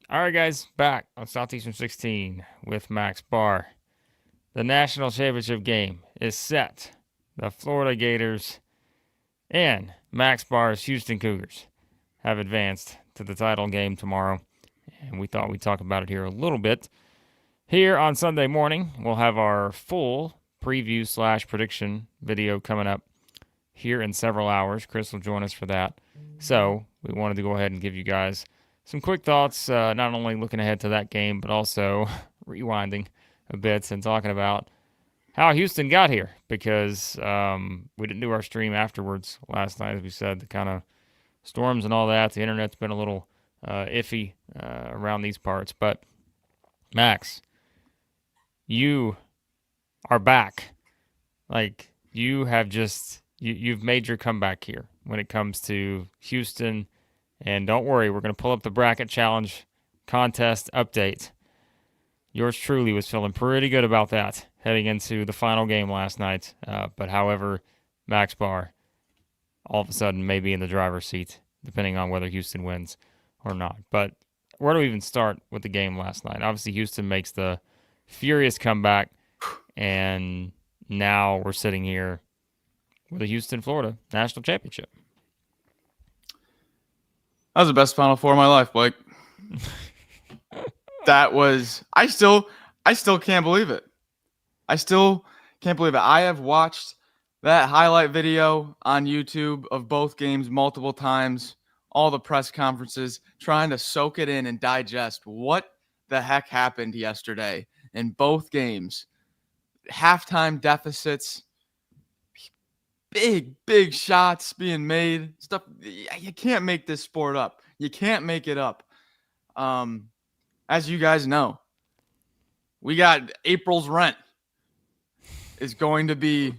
All right, guys, back on Southeastern 16 with Max Barr. The national championship game is set. The Florida Gators and Max Barr's Houston Cougars have advanced to the title game tomorrow, and we thought we'd talk about it here a little bit. Here on Sunday morning, we'll have our full preview/prediction video coming up here in several hours. Chris will join us for that. So we wanted to go ahead and give you guys some quick thoughts, not only looking ahead to that game, but also rewinding a bit and talking about how Houston got here, because we didn't do our stream afterwards last night, as we said, the kind of storms and all that. The internet's been a little iffy around these parts. But Max, you are back. Like, you have just you've made your comeback here when it comes to Houston. And don't worry, we're going to pull up the bracket challenge contest update. Yours truly was feeling pretty good about that heading into the final game last night. But however, Max Barr all of a sudden may be in the driver's seat, depending on whether Houston wins or not. But where do we even start with the game last night? Obviously, Houston makes the furious comeback, and now we're sitting here with a Houston-Florida national championship. That was the best Final Four of my life, Blake. That was I still can't believe it. I still can't believe it. I have watched that highlight video on YouTube of both games multiple times, all the press conferences, trying to soak it in and digest what the heck happened yesterday in both games. Halftime deficits, big shots being made, stuff. You can't make this sport up. You can't make it up. As you guys know, we got April's rent is going to be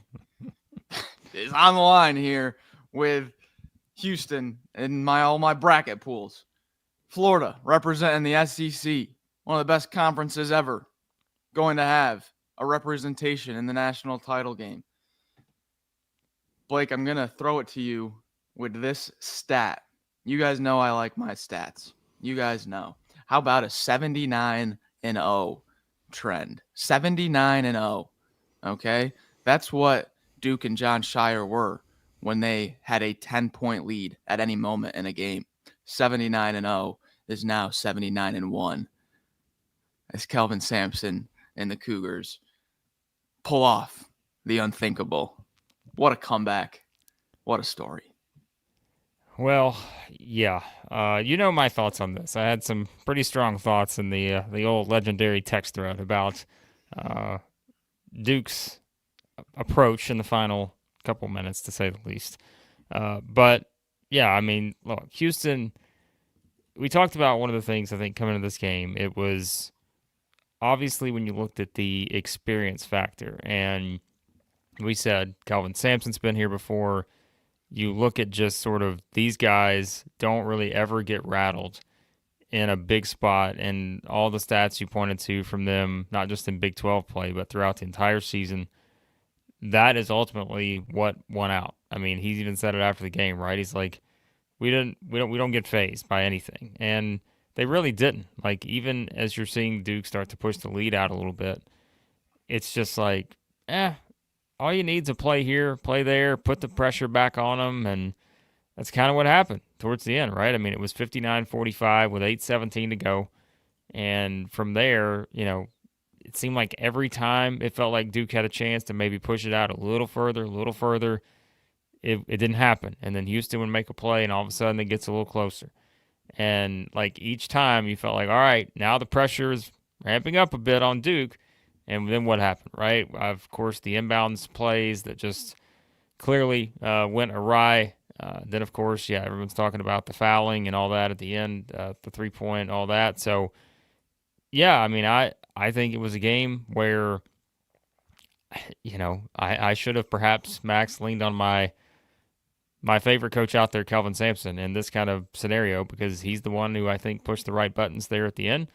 is on the line here with Houston and all my bracket pools. Florida representing the SEC, one of the best conferences ever, going to have a representation in the national title game. Blake, I'm going to throw it to you with this stat. You guys know I like my stats. You guys know. How about a 79-0 trend? 79-0. Okay? That's what Duke and John Shire were when they had a 10-point lead at any moment in a game. 79-0 is now 79-1. As Kelvin Sampson and the Cougars pull off the unthinkable. What a comeback. What a story. Well, yeah. You know my thoughts on this. I had some pretty strong thoughts in the old legendary text thread about Duke's approach in the final couple minutes, to say the least. But, yeah, I mean, look, Houston, we talked about one of the things, I think, coming into this game. It was obviously when you looked at the experience factor, and we said Kelvin Sampson's been here before. You look at just sort of these guys don't really ever get rattled in a big spot, and all the stats you pointed to from them, not just in Big 12 play, but throughout the entire season, that is ultimately what won out. I mean, he even said it after the game, right? He's like, we don't get fazed by anything, and they really didn't. Like, even as you're seeing Duke start to push the lead out a little bit, it's just like, all you need is a play here, play there, put the pressure back on them, and that's kind of what happened towards the end, right? I mean, it was 59-45 with 8:17 to go, and from there, it seemed like every time it felt like Duke had a chance to maybe push it out a little further, it didn't happen. And then Houston would make a play, and all of a sudden it gets a little closer. And, like, each time you felt like, all right, now the pressure is ramping up a bit on Duke. And then what happened, right? Of course, the inbounds plays that just clearly went awry. Then, of course, everyone's talking about the fouling and all that at the end, the three-point, all that. So, I mean, I think it was a game where, I should have perhaps, Max, leaned on my favorite coach out there, Kelvin Sampson, in this kind of scenario, because he's the one who I think pushed the right buttons there at the end.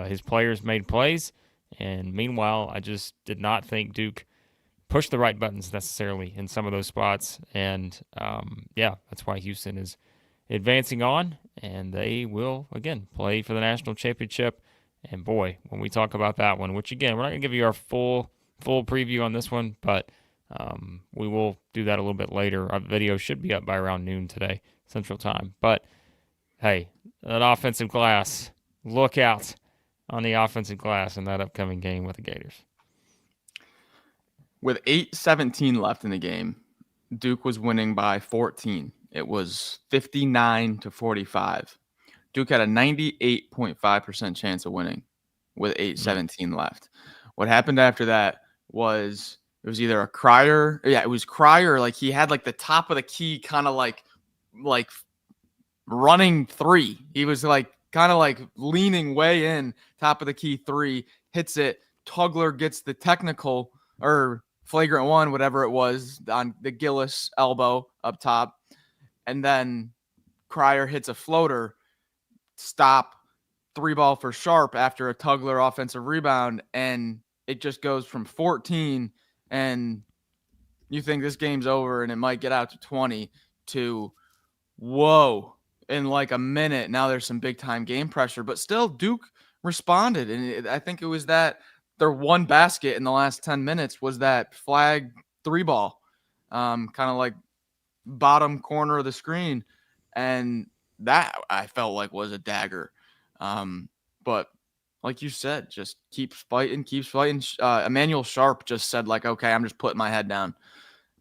His players made plays. And meanwhile, I just did not think Duke pushed the right buttons necessarily in some of those spots. And, that's why Houston is advancing on, and they will, again, play for the national championship. And boy, when we talk about that one, which again, we're not going to give you our full preview on this one, but we will do that a little bit later. Our video should be up by around noon today, Central Time. But hey, that offensive glass, look out on the offensive glass in that upcoming game with the Gators. With 8:17 left in the game, Duke was winning by 14. It was 59-45. Duke had a 98.5% chance of winning with 8:17 left. What happened after that was it was either a Crier. Yeah, it was Crier. Like he had like the top of the key kind of like running three. He was like kind of like leaning way in, top of the key three, hits it. Tugler gets the technical or flagrant one, whatever it was, on the Gillis elbow up top. And then Crier hits a floater, stop, 3-ball for Sharp after a Tugler offensive rebound. And it just goes from 14 and you think this game's over and it might get out to 20 to whoa, in like a minute. Now there's some big time game pressure, but still Duke responded. And I think it was that their one basket in the last 10 minutes was that Flagg 3-ball, kind of like bottom corner of the screen. And that I felt like was a dagger. But like you said, just keeps fighting. Emmanuel Sharp just said like, okay, I'm just putting my head down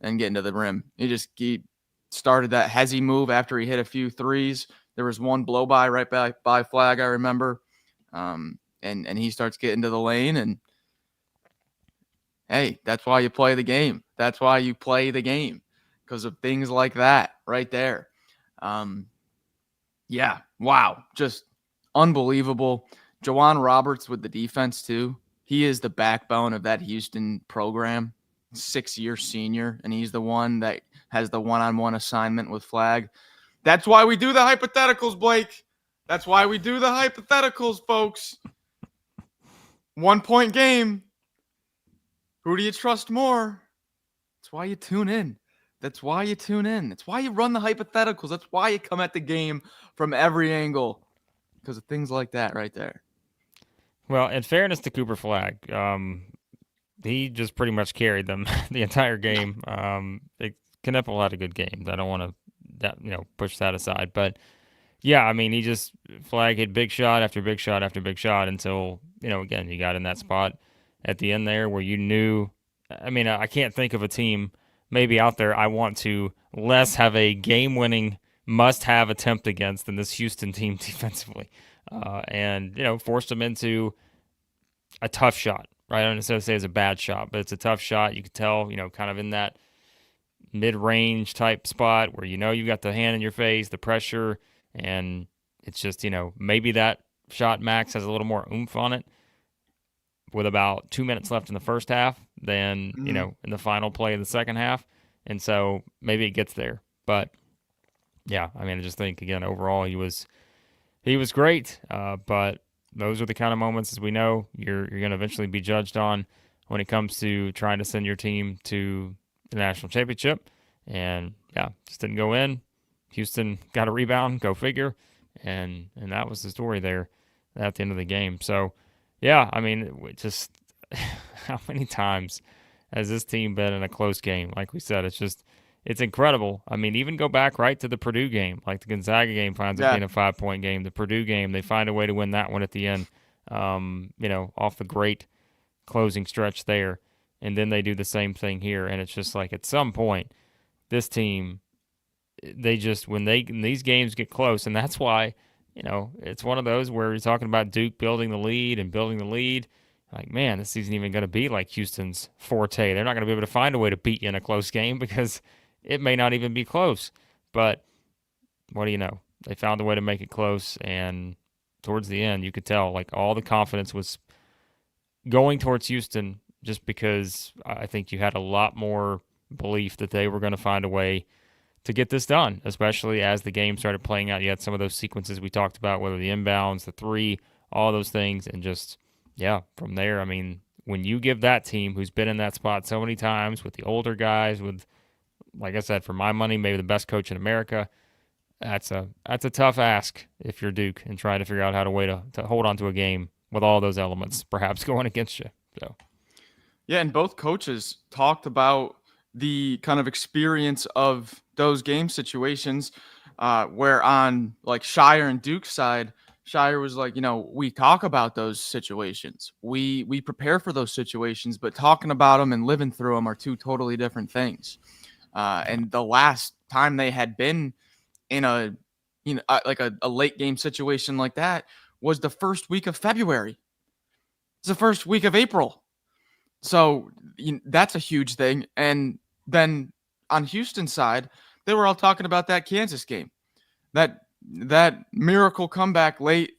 and getting to the rim. He started that hezzy move after he hit a few threes. There was one blow by right by Flagg, I remember. And he starts getting to the lane, and hey, that's why you play the game. That's why you play the game, because of things like that right there. Yeah, wow, just unbelievable. Jawan Roberts with the defense too. He is the backbone of that Houston program. 6-year senior, and he's the one that has the one-on-one assignment with Flagg. That's why we do the hypotheticals, Blake. That's why we do the hypotheticals, folks. 1-point game. Who do you trust more? That's why you tune in. That's why you tune in. That's why you run the hypotheticals. That's why you come at the game from every angle, because of things like that right there. Well, in fairness to Cooper Flagg, he just pretty much carried them the entire game. Kneppel had a good game. I don't want to push that aside. But, yeah, I mean, Flagg hit big shot after big shot after big shot until, again, you got in that spot at the end there where you knew. I mean, I can't think of a team maybe out there I want to less have a game-winning must-have attempt against than this Houston team defensively. And forced them into a tough shot. Right, I don't necessarily say it's a bad shot, but it's a tough shot. You could tell, kind of in that mid-range type spot where you got the hand in your face, the pressure, and it's just, maybe that shot Max has a little more oomph on it with about 2 minutes left in the first half than, in the final play of the second half. And so maybe it gets there. But, yeah, I mean, I just think, again, overall he was great, but those are the kind of moments, as we know, you're going to eventually be judged on when it comes to trying to send your team to the national championship. And, yeah, just didn't go in. Houston got a rebound, go figure. And that was the story there at the end of the game. So, yeah, I mean, just how many times has this team been in a close game? Like we said, it's incredible. I mean, even go back right to the Purdue game. Like the Gonzaga game finds up being a 5-point game. The Purdue game, they find a way to win that one at the end, off the great closing stretch there. And then they do the same thing here. And it's just like at some point, this team, when these games get close, and that's why, it's one of those where you're talking about Duke building the lead. Like, man, this isn't even going to be like Houston's forte. They're not going to be able to find a way to beat you in a close game because it may not even be close. But what do you know? They found a way to make it close, and towards the end, you could tell, like, all the confidence was going towards Houston just because I think you had a lot more belief that they were going to find a way to get this done, especially as the game started playing out. You had some of those sequences we talked about, whether the inbounds, the three, all those things, and just, yeah, from there, I mean, when you give that team who's been in that spot so many times with the older guys, with, like I said, for my money, maybe the best coach in America, That's a tough ask if you're Duke and trying to figure out how to hold on to a game with all those elements perhaps going against you. So Yeah, and both coaches talked about the kind of experience of those game situations, where on like Shire and Duke's side, Shire was like, we talk about those situations, we prepare for those situations, but talking about them and living through them are two totally different things. And the last time they had been in a like a late game situation like that was the first week of February. It's the first week of April. So that's a huge thing. And then on Houston's side, they were all talking about that Kansas game, that miracle comeback late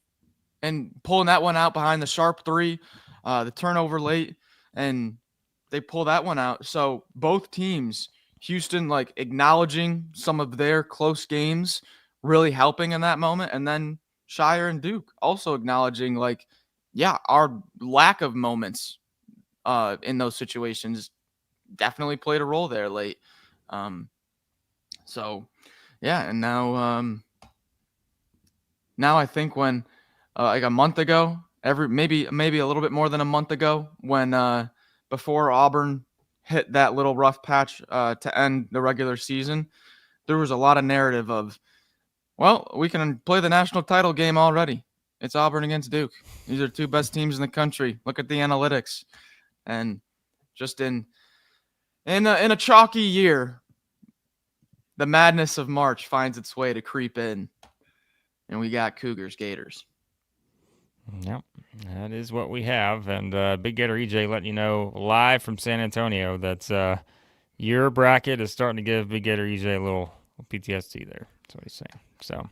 and pulling that one out behind the sharp three, the turnover late, and they pull that one out. So both teams, Houston like acknowledging some of their close games, really helping in that moment, and then Shire and Duke also acknowledging like, yeah, our lack of moments in those situations definitely played a role there late. So yeah, and now I think when like a month ago, maybe a little bit more than a month ago, when before Auburn hit that little rough patch to end the regular season, there was a lot of narrative of, well, we can play the national title game already. It's Auburn against Duke. These are two best teams in the country. Look at the analytics. And just in a chalky year, the madness of March finds its way to creep in, and we got Cougars, Gators. Yep, that is what we have. And Big Gator EJ letting you know live from San Antonio that your bracket is starting to give Big Gator EJ a little PTSD there. That's what he's saying. So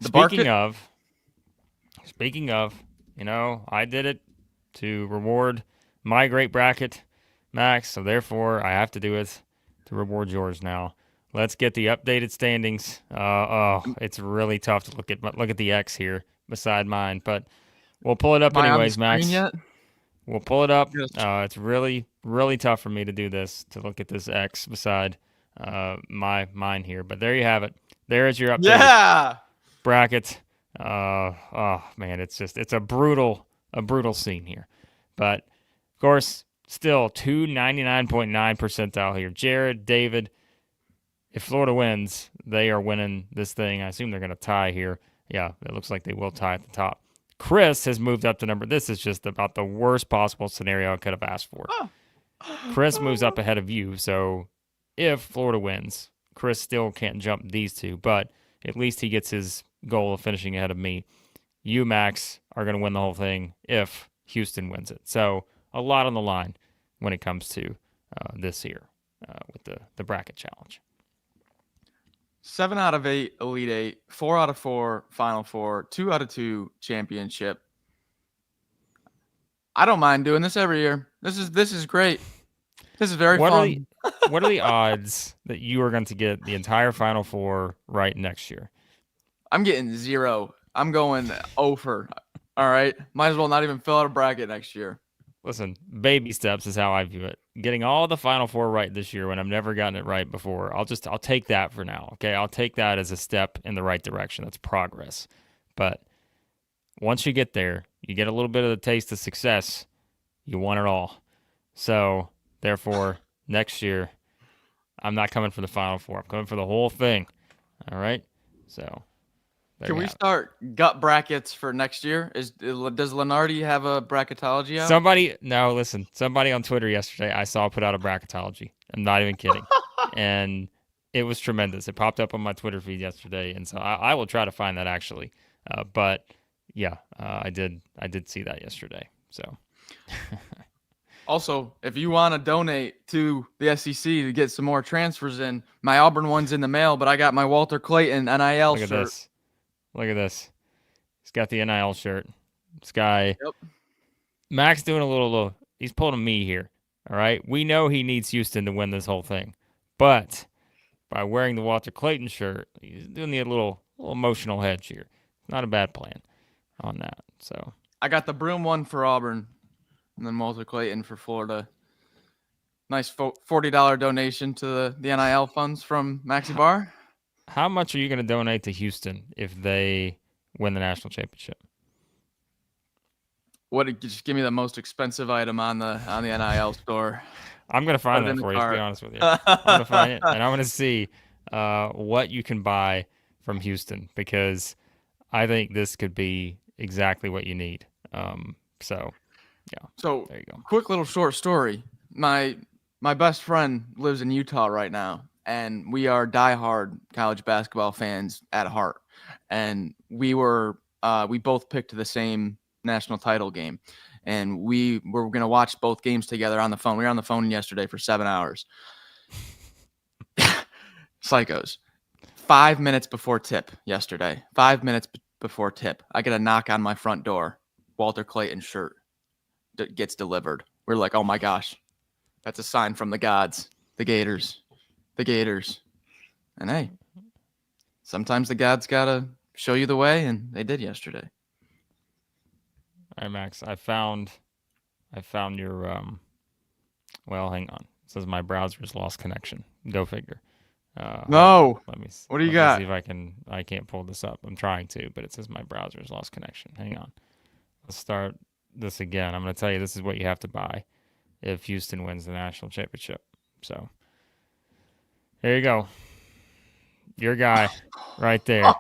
speaking of, I did it to reward my great bracket, Max. So therefore, I have to do it to reward yours now. Let's get the updated standings. It's really tough to look at the X here beside mine, but we'll pull it up anyways, Max. Yet? We'll pull it up. It's really, really tough for me to do this, to look at this X beside mine here. But there you have it. There is your updated bracket. Oh man, it's a brutal scene here. But of course, still 299.9 percentile here. Jared, David. If Florida wins, they are winning this thing. I assume they're going to tie here. Yeah, it looks like they will tie at the top. Chris has moved up to number. This is just about the worst possible scenario I could have asked for. Chris moves up ahead of you, so if Florida wins, Chris still can't jump these two, but at least he gets his goal of finishing ahead of me. You, Max, are going to win the whole thing if Houston wins it. So a lot on the line when it comes to this year with the bracket challenge. 7 out of 8 Elite 8, 4 out of 4 Final Four, 2 out of 2 championship. I don't mind doing this every year. This is great. This is very fun. What are the odds that you are going to get the entire Final Four right next year? I'm getting 0. I'm going over. All right. Might as well not even fill out a bracket next year. Listen, baby steps is how I view it. Getting all the Final Four right this year when I've never gotten it right before, I'll take that for now, okay? I'll take that as a step in the right direction. That's progress. But once you get there, you get a little bit of the taste of success, you want it all. So, therefore, next year, I'm not coming for the Final Four. I'm coming for the whole thing, all right? So... Can we start gut brackets for next year? Does Lenardi have a bracketology out? Somebody on Twitter yesterday I saw put out a bracketology. I'm not even kidding. And it was tremendous. It popped up on my Twitter feed yesterday, and so I will try to find that actually. But yeah, I did see that yesterday. So also, if you want to donate to the SEC to get some more transfers in, my Auburn one's in the mail, but I got my Walter Clayton NIL shirt. Look at this. He's got the NIL shirt. This guy. Yep. Max doing a little, he's pulling a me here. All right. We know he needs Houston to win this whole thing. But by wearing the Walter Clayton shirt, he's doing the little emotional hedge here. Not a bad plan on that. So I got the Broom one for Auburn and then Walter Clayton for Florida. Nice $40 donation to the NIL funds from Maxi Barr. How much are you going to donate to Houston if they win the national championship? Just give me the most expensive item on the NIL store. I'm going to find that for you, to be honest with you. I'm going to find it, and I'm going to see what you can buy from Houston, because I think this could be exactly what you need. So there you go. Quick little short story. My best friend lives in Utah right now, and we are diehard college basketball fans at heart. And we both picked the same national title game, and we were going to watch both games together on the phone. We were on the phone yesterday for 7 hours. Psychos. 5 minutes before tip yesterday. 5 minutes before tip, I get a knock on my front door. Walter Clayton shirt gets delivered. We're like, oh my gosh, that's a sign from the gods. The Gators. And hey, sometimes the gods gotta show you the way, and they did yesterday. All right, Max, I found your well, hang on. It says my browser's lost connection. Go figure. No. Let me. What do you got? See if I can. I can't pull this up. I'm trying to, but it says my browser's lost connection. Hang on. Let's start this again. I'm going to tell you this is what you have to buy if Houston wins the national championship. So there you go. Your guy right there.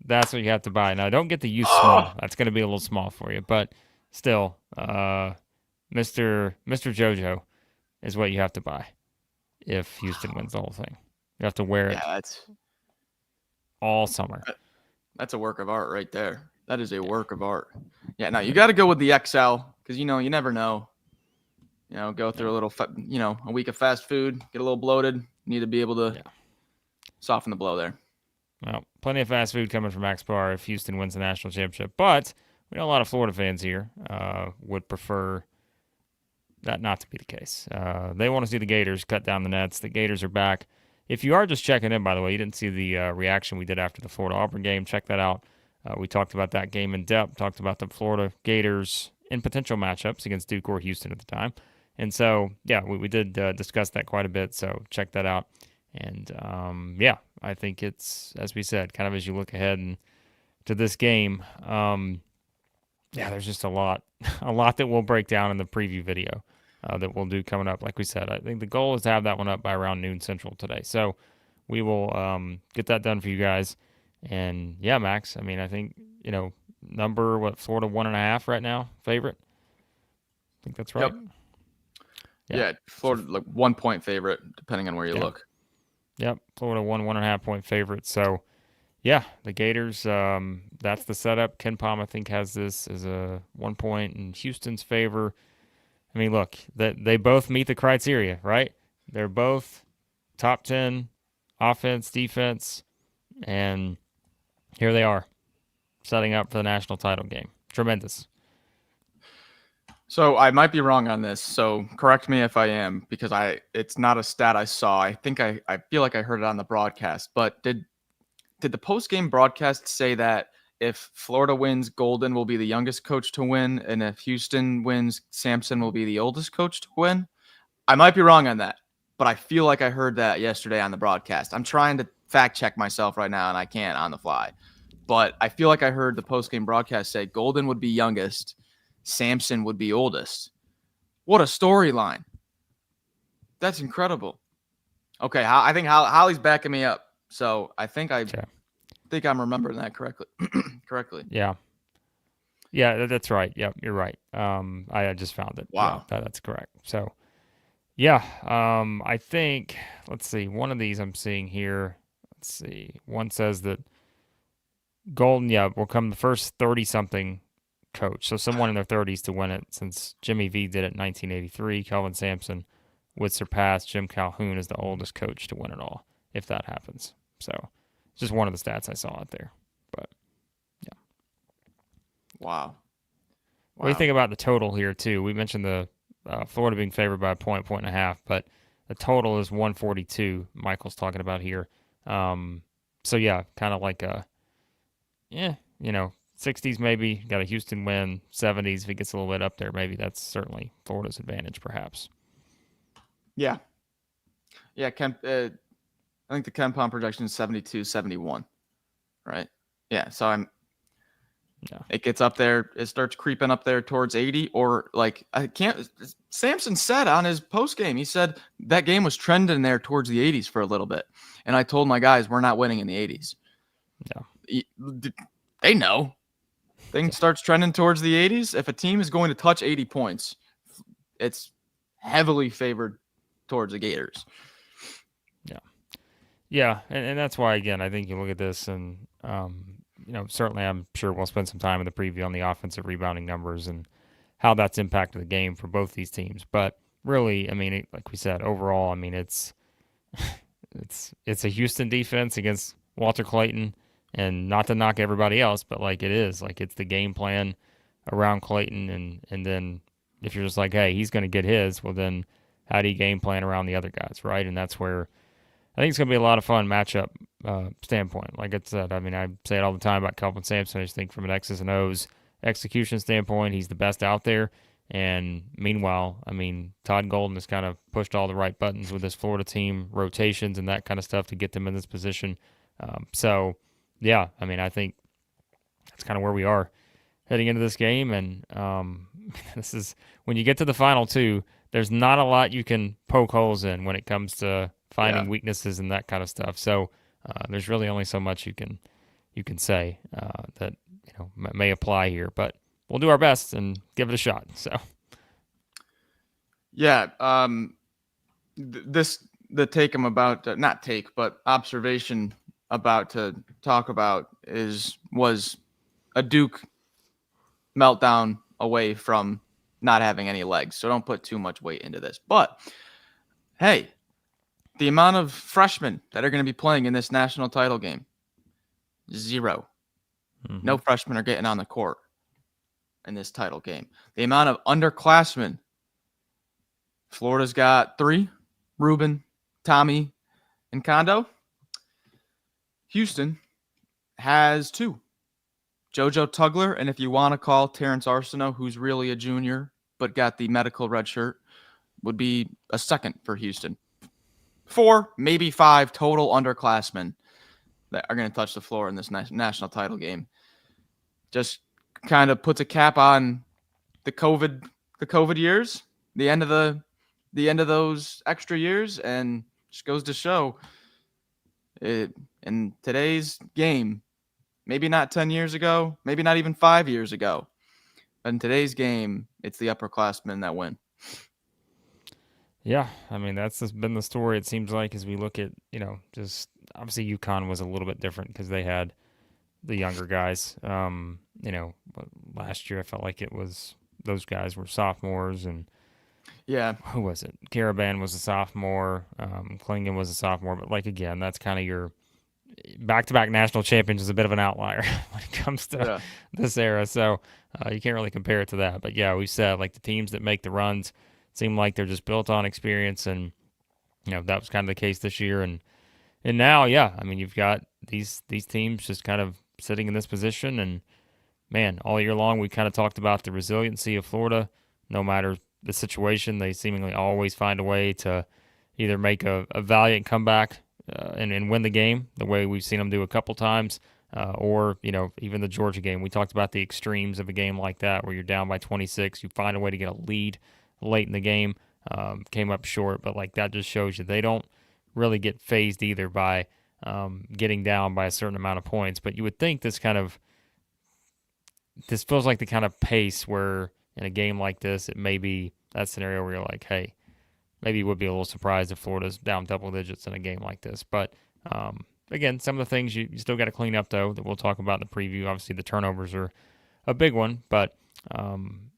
That's what you have to buy. Now, don't get the youth small. That's going to be a little small for you, but still, Mr. JoJo is what you have to buy if Houston wins the whole thing. You have to wear it all summer. That's a work of art right there. That is a work of art. Yeah, no, you got to go with the XL because, you never know. Go through a little, a week of fast food, get a little bloated. Need to be able to soften the blow there. Well, plenty of fast food coming from Max Barr if Houston wins the national championship. But we know a lot of Florida fans here would prefer that not to be the case. They want to see the Gators cut down the nets. The Gators are back. If you are just checking in, by the way, you didn't see the reaction we did after the Florida-Auburn game, check that out. We talked about that game in depth, talked about the Florida Gators in potential matchups against Duke or Houston at the time. And so, we did discuss that quite a bit, so check that out. And, I think it's, as we said, kind of as you look ahead to this game, there's just a lot that we'll break down in the preview video that we'll do coming up. Like we said, I think the goal is to have that one up by around noon Central today. So we will get that done for you guys. And, Max, I mean, I think, number, Florida 1.5 right now, favorite? I think that's right. Yep. Florida, like 1 point favorite, depending on where you look. Yep, Florida 1.5 point favorite. So, the Gators, that's the setup. Ken Palm, I think, has this as a 1 point in Houston's favor. I mean, look, they both meet the criteria, right? They're both top 10 offense, defense, and here they are setting up for the national title game. Tremendous. So I might be wrong on this, so correct me if I am, because it's not a stat I saw. I think I feel like I heard it on the broadcast, but did the post-game broadcast say that if Florida wins, Golden will be the youngest coach to win, and if Houston wins, Sampson will be the oldest coach to win? I might be wrong on that, but I feel like I heard that yesterday on the broadcast. I'm trying to fact check myself right now, and I can't on the fly. But I feel like I heard the post-game broadcast say Golden would be youngest, Sampson would be oldest. What a storyline. That's incredible. Okay, I think Holly's backing me up. So I think I'm remembering that correctly. Yeah, that's right. Yep, you're right. I just found it. Wow. Yeah, that's correct. So, I think, let's see, one of these I'm seeing here. Let's see. One says that Golden, will come the first 30-something coach. So someone in their 30s to win it, since Jimmy V did it in 1983. Kelvin Sampson would surpass Jim Calhoun as the oldest coach to win it all, if that happens. So it's just one of the stats I saw out there. But, Wow. What do you think about the total here, too? We mentioned the Florida being favored by a point and a half, but the total is 142, Michael's talking about here. Kind of like a, 60s maybe, got a Houston win, 70s, if it gets a little bit up there, maybe that's certainly Florida's advantage, perhaps. Yeah. Yeah, I think the KenPom projection is 72, 71, right? Yeah, so it gets up there, it starts creeping up there towards 80, or like Sampson said on his post game, he said that game was trending there towards the 80s for a little bit. And I told my guys, we're not winning in the 80s. Yeah. They know. Thing starts trending towards the 80s. If a team is going to touch 80 points, it's heavily favored towards the Gators. Yeah, and that's why, again, I think you look at this and, certainly I'm sure we'll spend some time in the preview on the offensive rebounding numbers and how that's impacted the game for both these teams. But really, I mean, like we said, overall, I mean, it's a Houston defense against Walter Clayton, and not to knock everybody else, but like it's the game plan around Clayton, and then if you're just like, hey, he's going to get his, well then how do you game plan around the other guys, right? And that's where I think it's going to be a lot of fun matchup standpoint. Like I said, I mean, I say it all the time about Kelvin Sampson. I just think from an X's and O's execution standpoint, he's the best out there. And meanwhile, I mean, Todd Golden has kind of pushed all the right buttons with his Florida team, rotations and that kind of stuff to get them in this position. Yeah, I mean, I think that's kind of where we are heading into this game. And this is when you get to the final two, there's not a lot you can poke holes in when it comes to finding weaknesses and that kind of stuff. So there's really only so much you can say that may apply here, but we'll do our best and give it a shot. So yeah, the take I'm about to, not take, but observation about to talk about was a Duke meltdown away from not having any legs. So don't put too much weight into this. But hey, the amount of freshmen that are going to be playing in this national title game, 0. Mm-hmm. No freshmen are getting on the court in this title game. The amount of underclassmen, Florida's got 3, Ruben, Tommy, and Kondo. Houston has 2, JoJo Tugler, and if you want to call Terrence Arsenault, who's really a junior but got the medical red shirt, would be a second for Houston. 4, maybe 5 total underclassmen that are going to touch the floor in this national title game. Just kind of puts a cap on the COVID years, the end of those extra years, and just goes to show it in today's game. Maybe not 10 years ago, maybe not even 5 years ago, but in today's game, it's the upperclassmen that win. Yeah, I mean, that's just been the story, it seems like, as we look at, just obviously UConn was a little bit different because they had the younger guys. Last year I felt like it was those guys were sophomores, and who was it? Caravan was a sophomore, Klingon was a sophomore, but like again, that's kind of your back-to-back national champions is a bit of an outlier when it comes to this era, so you can't really compare it to that. But yeah, we said like the teams that make the runs seem like they're just built on experience, and that was kind of the case this year, and now, I mean, you've got these teams just kind of sitting in this position, and man, all year long we kind of talked about the resiliency of Florida. No matter the situation, they seemingly always find a way to either make a valiant comeback and win the game, the way we've seen them do a couple times, or even the Georgia game. We talked about the extremes of a game like that, where you're down by 26, you find a way to get a lead late in the game, came up short, but like that just shows you they don't really get phased either by getting down by a certain amount of points. But you would think this feels like the kind of pace where in a game like this, it may be that scenario where you're like, hey, maybe you would be a little surprised if Florida's down double digits in a game like this. But again, some of the things you still got to clean up, though, that we'll talk about in the preview. Obviously, the turnovers are a big one, but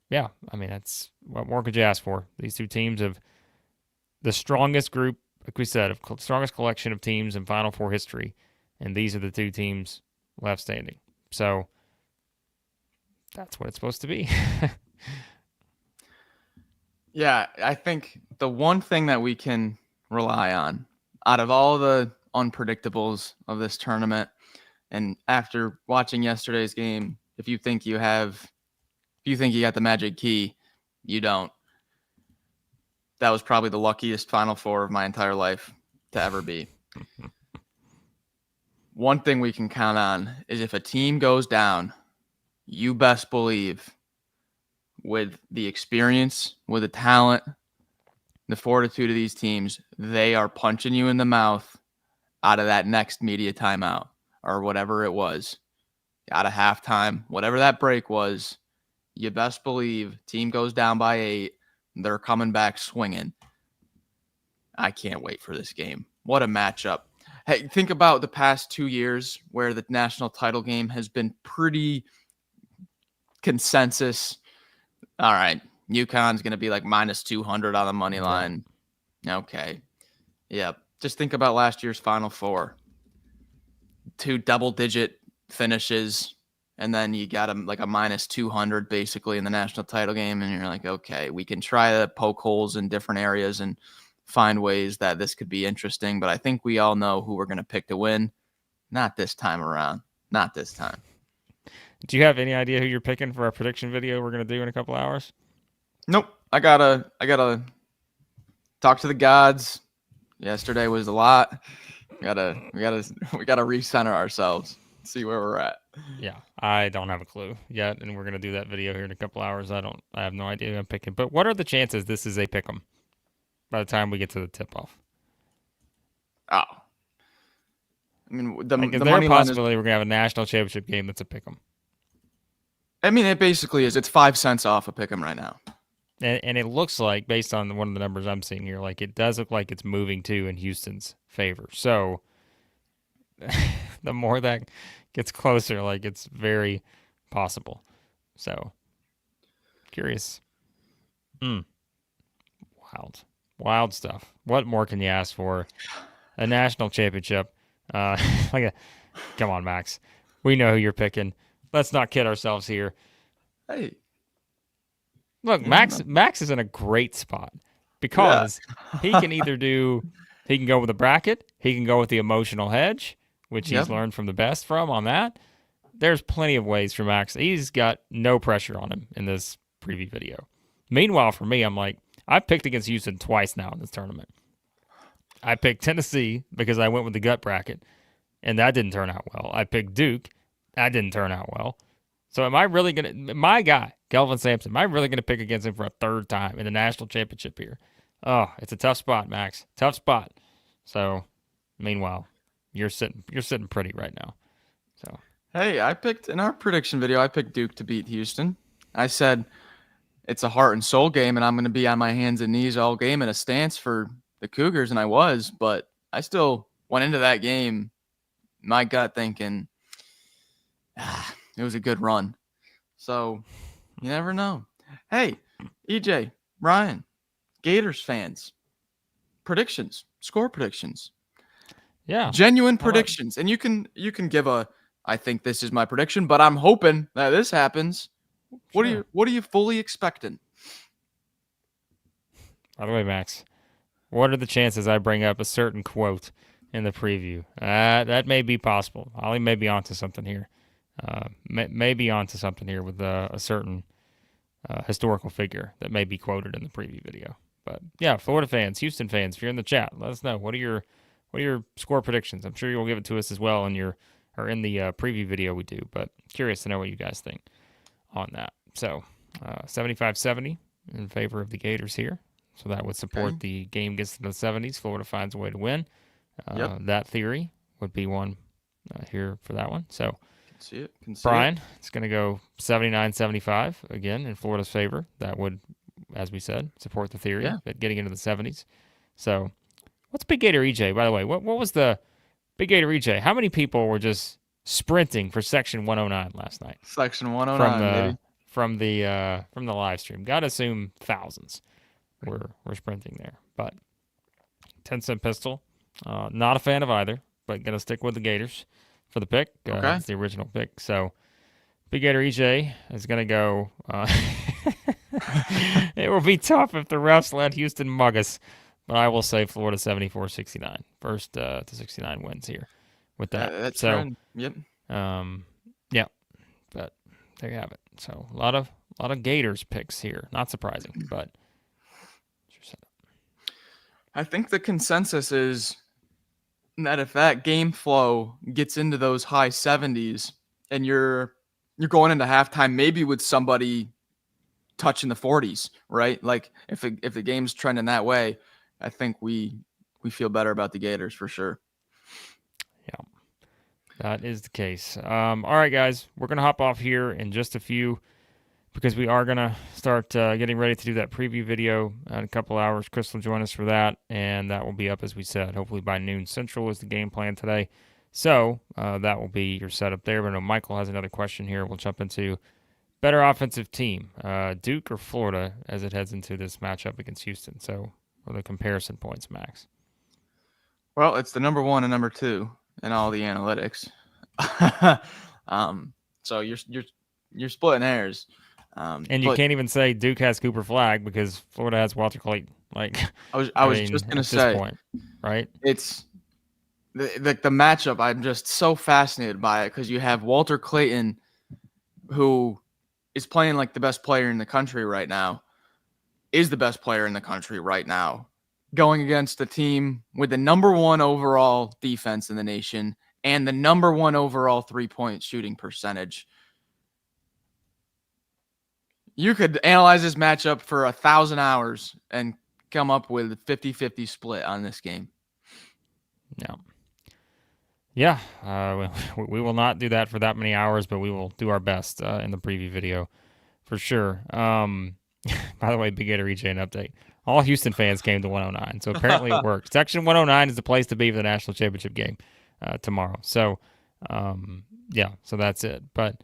yeah, I mean, that's what more could you ask for? These two teams have the strongest group, like we said, strongest collection of teams in Final Four history, and these are the 2 teams left standing. So that's what it's supposed to be. Yeah, I think the one thing that we can rely on out of all the unpredictables of this tournament, and after watching yesterday's game, if you think you got the magic key, you don't. That was probably the luckiest Final Four of my entire life to ever be. one thing we can count on is if a team goes down, you best believe with the experience, with the talent, the fortitude of these teams, they are punching you in the mouth out of that next media timeout or whatever it was, out of halftime, whatever that break was. You best believe team goes down by 8, they're coming back swinging. I can't wait for this game. What a matchup. Hey, think about the past 2 years where the national title game has been pretty consensus. All right, UConn's going to be like minus 200 on the money line. Okay. Yep. Just think about last year's Final Four. 2 double-digit finishes, and then you got like a minus 200 basically in the national title game, and you're like, okay, we can try to poke holes in different areas and find ways that this could be interesting, but I think we all know who we're going to pick to win. Not this time around. Not this time. Do you have any idea who you're picking for our prediction video we're going to do in a couple hours? Nope. I gotta talk to the gods. Yesterday was a lot. We gotta recenter ourselves, see where we're at. Yeah, I don't have a clue yet, and we're gonna do that video here in a couple hours. I have no idea who I'm picking. But what are the chances this is a pick'em by the time we get to the tip-off? Oh, I mean, is there a possibility we're gonna have a national championship game that's a pick'em? I mean, it basically is. It's 5 cents off a pick'em right now. And it looks like, based on one of the numbers I'm seeing here, like it does look like it's moving to in Houston's favor. So the more that gets closer, like it's very possible. So curious. Wild stuff. What more can you ask for? A national championship. Come on, Max. We know who you're picking. Let's not kid ourselves here. Hey. Look, Max is in a great spot because he can he can go with a bracket, he can go with the emotional hedge, which he's learned from the best on that. There's plenty of ways for Max. He's got no pressure on him in this preview video. Meanwhile, for me, I'm like, I've picked against Houston twice now in this tournament. I picked Tennessee because I went with the gut bracket, and that didn't turn out well. I picked Duke. That didn't turn out well. So am I really going to – my guy, Kelvin Sampson, am I really going to pick against him for a third time in the national championship here? Oh, it's a tough spot, Max. Tough spot. So, meanwhile, you're sitting pretty right now. So hey, in our prediction video, I picked Duke to beat Houston. I said it's a heart and soul game, and I'm going to be on my hands and knees all game in a stance for the Cougars, and I was, but I still went into that game, my gut thinking, it was a good run. So you never know. Hey, EJ, Ryan, Gators fans, predictions, score predictions. Yeah. Genuine predictions. And you can give I think this is my prediction, but I'm hoping that this happens. Sure. What are you fully expecting? By the way, Max, what are the chances I bring up a certain quote in the preview? That may be possible. Ollie may be onto something here. Maybe onto something here with a certain historical figure that may be quoted in the preview video. But yeah, Florida fans, Houston fans, if you're in the chat, let us know what are your score predictions. I'm sure you'll give it to us as well in the preview video we do. But curious to know what you guys think on that. So 75-70 in favor of the Gators here. So that would support the game gets to the 70s. Florida finds a way to win. That theory would be one here for that one. So. See it. Brian, it's going to go 79-75 again in Florida's favor. That would, as we said, support the theory that getting into the 70s. So, what's Big Gator EJ, by the way? What was the Big Gator EJ? How many people were just sprinting for Section 109 last night? Section 109, from the live stream. Got to assume thousands were sprinting there. But 10-cent pistol, not a fan of either, but going to stick with the Gators for the pick. It's the original pick. So Big Gator EJ is going to go. It will be tough if the refs let Houston mug us, but I will say Florida 74-69. First to 69 wins here with that. That's so right. Yep. Yeah, but there you have it. So a lot of Gators picks here. Not surprising, but I think the consensus is that if that game flow gets into those high 70s and you're going into halftime maybe with somebody touching the 40s, right? Like if the game's trending that way, I think we feel better about the Gators for sure. Yeah, that is the case. All right, guys, we're going to hop off here in just a few because we are going to start getting ready to do that preview video in a couple hours. Chris will join us for that, and that will be up, as we said, hopefully by noon Central is the game plan today. So that will be your setup there. But I know Michael has another question here we'll jump into. Better offensive team, Duke or Florida, as it heads into this matchup against Houston? So what are the comparison points, Max? Well, it's the number 1 and number 2 in all the analytics. So you're splitting hairs. And you can't even say Duke has Cooper Flagg because Florida has Walter Clayton. Like I was just gonna say, this point, right? It's the matchup. I'm just so fascinated by it because you have Walter Clayton, who is playing like the best player in the country right now, going against the team with the number 1 overall defense in the nation and the number 1 overall 3-point shooting percentage. You could analyze this matchup for 1,000 hours and come up with a 50-50 split on this game. Yeah, we will not do that for that many hours, but we will do our best in the preview video for sure. By the way, Big Gator EJ an update. All Houston fans came to 109, so apparently it worked. Section 109 is the place to be for the national championship game tomorrow. So, yeah, so that's it. But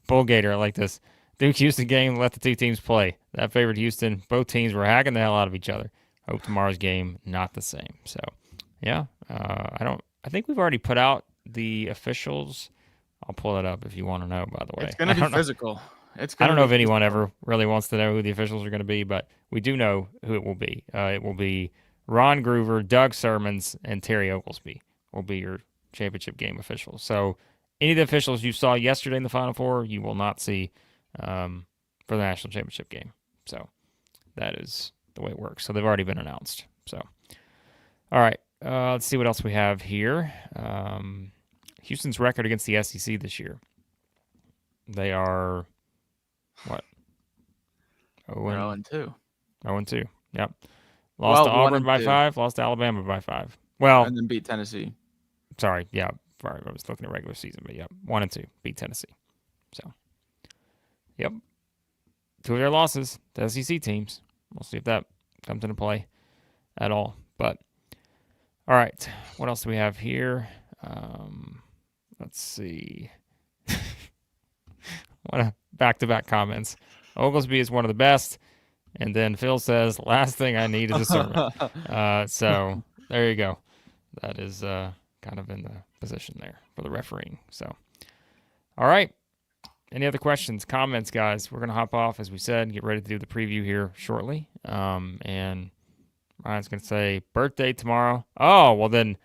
Bull Gator, I like this. Duke-Houston game, let the two teams play. That favored Houston. Both teams were hacking the hell out of each other. Hope tomorrow's game not the same. So, yeah, I think we've already put out the officials. I'll pull it up if you want to know, by the way. It's going to be physical. I don't know if anyone ever really wants to know who the officials are going to be, but we do know who it will be. It will be Ron Groover, Doug Sermons, and Terry Oglesby will be your championship game officials. So any of the officials you saw yesterday in the Final Four, you will not see for the national championship game. So that is the way it works. So they've already been announced. So, all right, let's see what else we have here. Houston's record against the SEC this year. They are... What? 0-2. 0-2. Yep. Lost to Auburn by 5. Lost to Alabama by 5. Well, and then beat Tennessee. Sorry. Yeah. Sorry, I was looking at regular season, but yeah, 1-2. Beat Tennessee. So, yep. 2 of their losses to SEC teams. We'll see if that comes into play at all. But all right, what else do we have here? Let's see. What a back-to-back comments. Oglesby is one of the best. And then Phil says, last thing I need is a sermon. So there you go. That is kind of in the position there for the refereeing. So, all right. Any other questions, comments, guys? We're going to hop off, as we said, and get ready to do the preview here shortly. And Ryan's going to say, birthday tomorrow. Oh, well then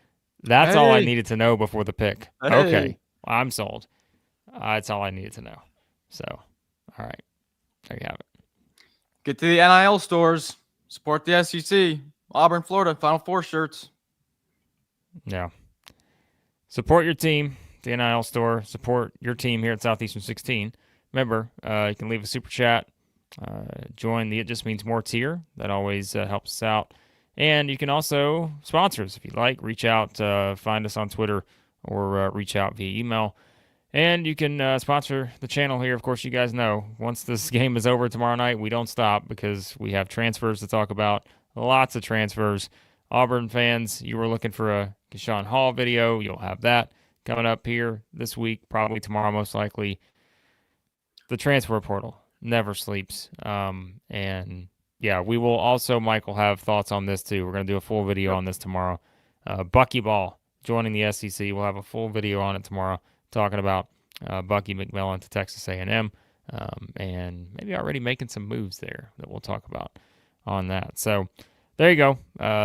that's all I needed to know before the pick. Hey. Okay. Well, I'm sold. That's all I needed to know. So, all right. There you have it. Get to the NIL stores. Support the SEC. Auburn, Florida, Final Four shirts. Yeah. Support your team, the NIL store. Support your team here at Southeastern 16. Remember, you can leave a super chat. Join the It Just Means More tier. That always helps us out. And you can also sponsor us if you'd like. Reach out, find us on Twitter, or reach out via email. And you can sponsor the channel here. Of course, you guys know, once this game is over tomorrow night, we don't stop because we have transfers to talk about. Lots of transfers. Auburn fans, you were looking for a Keyshawn Hall video. You'll have that coming up here this week, probably tomorrow most likely. The transfer portal never sleeps. And, yeah, we will also, Michael, have thoughts on this too. We're going to do a full video on this tomorrow. Buckyball joining the SEC. We'll have a full video on it tomorrow, talking about Bucky McMillan to Texas A&M, and maybe already making some moves there that we'll talk about on that. So there you go.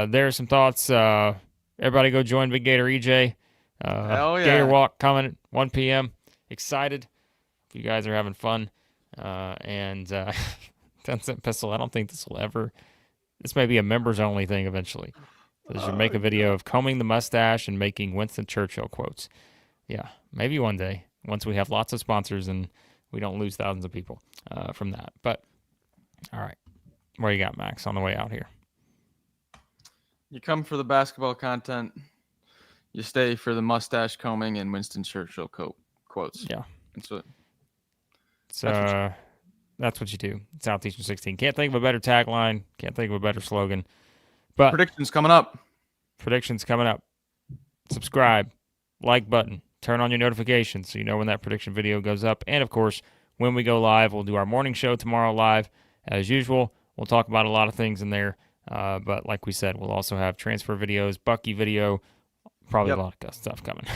There's some thoughts. Everybody go join Big Gator EJ. Hell yeah. Gator Walk coming at 1 p.m. Excited. If you guys are having fun. And 10-cent pistol, I don't think this may be a members-only thing eventually. So they should make a video of combing the mustache and making Winston Churchill quotes. Yeah, maybe one day, once we have lots of sponsors and we don't lose thousands of people from that. But, all right. What do you got, Max, on the way out here? You come for the basketball content. You stay for the mustache combing and Winston Churchill quotes. Yeah. That's what you do. Southeastern 16. Can't think of a better tagline. Can't think of a better slogan. But predictions coming up. Subscribe. Like button. Turn on your notifications so you know when that prediction video goes up. And, of course, when we go live, we'll do our morning show tomorrow live. As usual, we'll talk about a lot of things in there. But like we said, we'll also have transfer videos, Bucky video, probably a lot of stuff coming.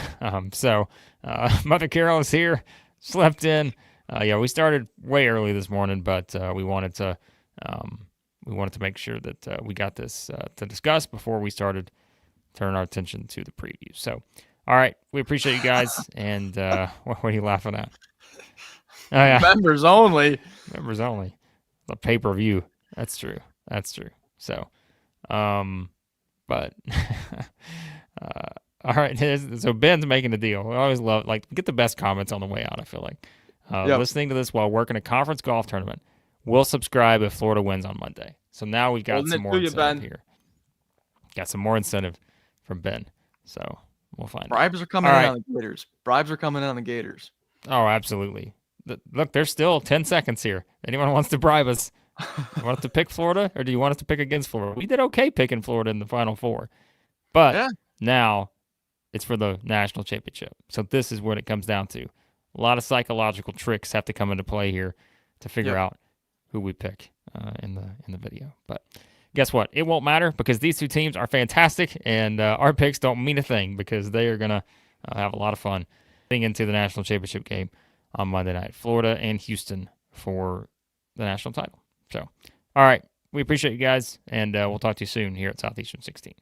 Mother Carol is here, slept in. We started way early this morning, but we wanted to make sure that we got this to discuss before we started turning our attention to the preview. So, all right, we appreciate you guys. And what are you laughing at? Oh, yeah. Members only. The pay-per-view. That's true. So, but all right. So Ben's making a deal. We always love get the best comments on the way out. I feel like listening to this while working a conference golf tournament. We'll subscribe if Florida wins on Monday. So now we've got some more incentive here. Got some more incentive from Ben. So we'll find Bribes are coming in on the Gators. Bribes are coming in on the Gators. Oh, absolutely. Look, there's still 10 seconds here. Anyone wants to bribe us? You want us to pick Florida, or do you want us to pick against Florida? We did okay picking Florida in the Final Four. But now it's for the national championship. So this is what it comes down to. A lot of psychological tricks have to come into play here to figure out who we pick in the video. But guess what? It won't matter because these two teams are fantastic, and our picks don't mean a thing because they are going to have a lot of fun getting into the national championship game on Monday night. Florida and Houston for the national title. So, all right. We appreciate you guys, and we'll talk to you soon here at Southeastern 16.